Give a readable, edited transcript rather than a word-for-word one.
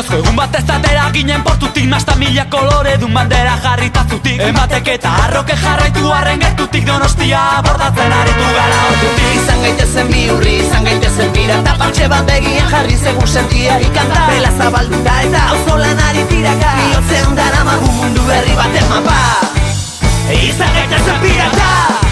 Bainozko egun bat ez atera ginen portutik, nasta mila kolore dun bandera jarritazutik. Ematek eta arroke jarraitu arren gertutik, Donostia bordatzen aritu gara ordutik. Izan gaitezen bihurri, izan gaitezen bira, eta partxe bat begien jarri segun sentia ikanta. Bela zabaldura eta auzolan ari tiraka, bihotzean daramagun mundu berri baten mapa. Izan gaitezen pirata.